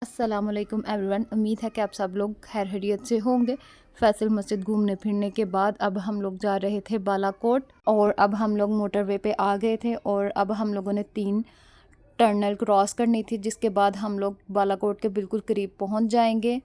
अस्सलामुअलैकुम एवरीवन। उम्मीद है कि आप सब लोग खैर खैरियत से होंगे। फैसल मस्जिद घूमने फिरने के बाद अब हम लोग जा रहे थे बालाकोट और अब हम लोग मोटरवे पे आ गए थे और अब हम लोगों ने 3 टनल क्रॉस करनी थी, जिसके बाद हम लोग बालाकोट के बिल्कुल करीब पहुंच जाएंगे।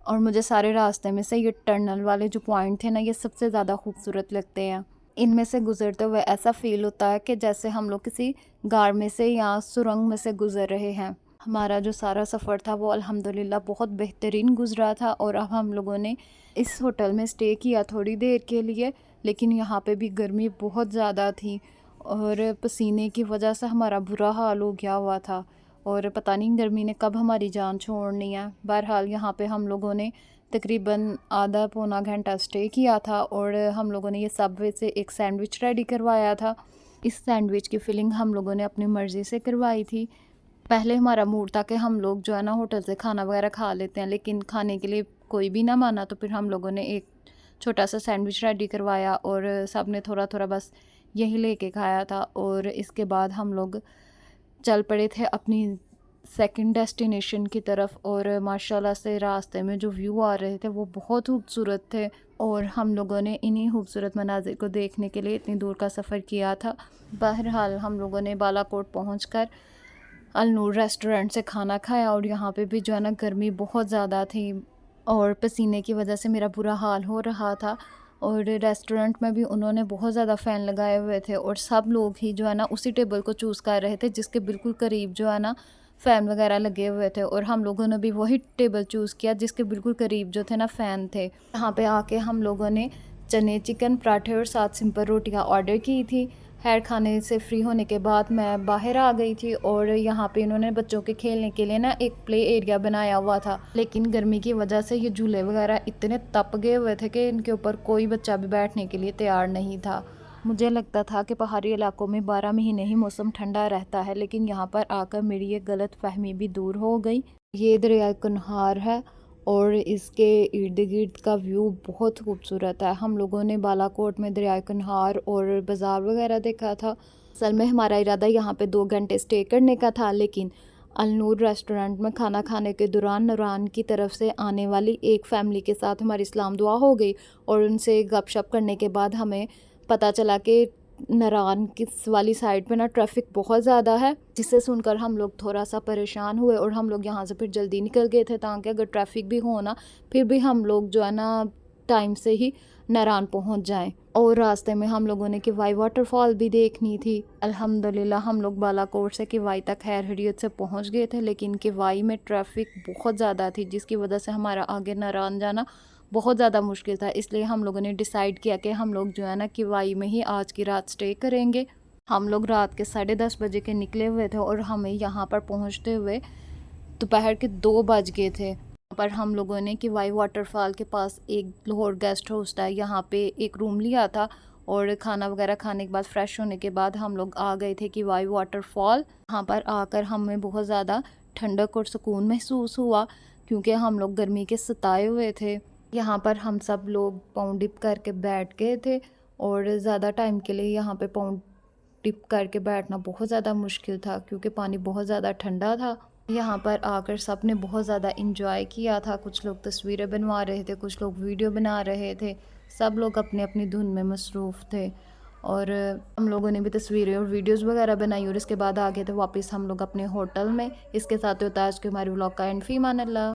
और मुझे सारे रास्ते में से ये टनल वाले जो पॉइंट थे ना, ये सबसे ज़्यादा खूबसूरत लगते हैं। इनमें से गुज़रते हुए ऐसा फ़ील होता है कि जैसे हम लोग किसी गाड़ में से या सुरंग में से गुज़र रहे हैं। हमारा जो सारा सफ़र था वो अल्हम्दुलिल्लाह बहुत बेहतरीन गुज़रा था। और अब हम लोगों ने इस होटल में स्टे किया थोड़ी देर के लिए, लेकिन यहाँ पे भी गर्मी बहुत ज़्यादा थी और पसीने की वजह से हमारा बुरा हाल हो गया हुआ था और पता नहीं गर्मी ने कब हमारी जान छोड़नी है। बहरहाल यहाँ पे हम लोगों ने तकरीबन आधा पौना घंटा स्टे किया था और हम लोगों ने ये सबवे से एक सैंडविच रेडी करवाया था। इस सैंडविच की फिलिंग हम लोगों ने अपनी मर्ज़ी से करवाई थी। पहले हमारा मूड था कि हम लोग जो है ना होटल से खाना वगैरह खा लेते हैं, लेकिन खाने के लिए कोई भी ना माना, तो फिर हम लोगों ने एक छोटा सा सैंडविच रेडी करवाया और सब ने थोड़ा थोड़ा बस यही लेके खाया था। और इसके बाद हम लोग चल पड़े थे अपनी सेकंड डेस्टिनेशन की तरफ और माशाल्लाह से रास्ते में जो व्यू आ रहे थे वो बहुत खूबसूरत थे और हम लोगों ने इन्हीं खूबसूरत मनाजिर को देखने के लिए इतनी दूर का सफ़र किया था। बहरहाल हम लोगों ने बालाकोट पहुंचकर अलनूर रेस्टोरेंट से खाना खाया और यहाँ पे भी जो है ना गर्मी बहुत ज़्यादा थी और पसीने की वजह से मेरा बुरा हाल हो रहा था। और रेस्टोरेंट में भी उन्होंने बहुत ज़्यादा फ़ैन लगाए हुए थे और सब लोग ही जो है ना उसी टेबल को चूज़ कर रहे थे जिसके बिल्कुल करीब जो है ना फ़ैन वगैरह लगे हुए थे। और हम लोगों ने भी वही टेबल चूज़ किया जिसके बिल्कुल करीब जो थे ना फ़ैन थे। यहाँ पे आके हम लोगों ने चने चिकन पराठे और 7 सिंपल रोटियाँ ऑर्डर की थी। खैर खाने से फ्री होने के बाद मैं बाहर आ गई थी और यहाँ पे इन्होंने बच्चों के खेलने के लिए ना एक प्ले एरिया बनाया हुआ था, लेकिन गर्मी की वजह से ये झूले वगैरह इतने तप गए हुए थे कि इनके ऊपर कोई बच्चा भी बैठने के लिए तैयार नहीं था। मुझे लगता था कि पहाड़ी इलाकों में 12 महीने ही मौसम ठंडा रहता है, लेकिन यहाँ पर आकर मेरी ये गलत फहमी भी दूर हो गई। ये दरिया कुनहार है और इसके इर्द गिर्द का व्यू बहुत खूबसूरत है। हम लोगों ने बालाकोट में दरियाए कुनहार और बाज़ार वगैरह देखा था। असल में हमारा इरादा यहाँ पे 2 घंटे स्टे करने का था, लेकिन अलनूर रेस्टोरेंट में खाना खाने के दौरान नूरान की तरफ से आने वाली एक फ़ैमिली के साथ हमारी इस्लाम दुआ हो गई और उनसे गपशप करने के बाद हमें पता चला कि नारान किस वाली साइड पे ना ट्रैफिक बहुत ज़्यादा है, जिसे सुनकर हम लोग थोड़ा सा परेशान हुए और हम लोग यहाँ से फिर जल्दी निकल गए थे ताकि अगर ट्रैफिक भी हो ना फिर भी हम लोग जो है ना टाइम से ही नारान पहुँच जाएं। और रास्ते में हम लोगों ने किवाई वाटरफॉल भी देखनी थी। अल्हम्दुलिल्लाह हम लोग बालाकोट से किवाई तक खैर खैरियत से पहुँच गए थे, लेकिन किवाई में ट्रैफिक बहुत ज़्यादा थी जिसकी वजह से हमारा आगे नारान जाना बहुत ज़्यादा मुश्किल था। इसलिए हम लोगों ने डिसाइड किया कि हम लोग जो है ना किवाई में ही आज की रात स्टे करेंगे। हम लोग रात के 10:30 बजे के निकले हुए थे और हमें यहाँ पर पहुँचते हुए दोपहर के 2 बज गए थे। पर हम लोगों ने किवाई वाटरफॉल के पास एक लाहौर गेस्ट हाउस था, यहाँ पे एक रूम लिया था और खाना वगैरह खाने के बाद फ्रेश होने के बाद हम लोग आ गए थे किवाई वाटरफॉल। यहाँ पर आकर हमें बहुत ज़्यादा ठंडक और सुकून महसूस हुआ क्योंकि हम लोग गर्मी के सताए हुए थे। यहाँ पर हम सब लोग पाँव डिप करके बैठ गए थे और ज़्यादा टाइम के लिए यहाँ पे पाँव डिप करके बैठना बहुत ज़्यादा मुश्किल था क्योंकि पानी बहुत ज़्यादा ठंडा था। यहाँ पर आकर सब ने बहुत ज़्यादा इंजॉय किया था। कुछ लोग तस्वीरें बनवा रहे थे, कुछ लोग वीडियो बना रहे थे। सब लोग अपनी अपनी धुन में मसरूफ़ थे और हम लोगों ने भी तस्वीरें और वीडियोस वगैरह बनाई और इसके बाद आ गए थे वापस हम लोग अपने होटल में। इसके साथ होता है आज के हमारे व्लॉग का एंड। फ़ी अमान अल्लाह।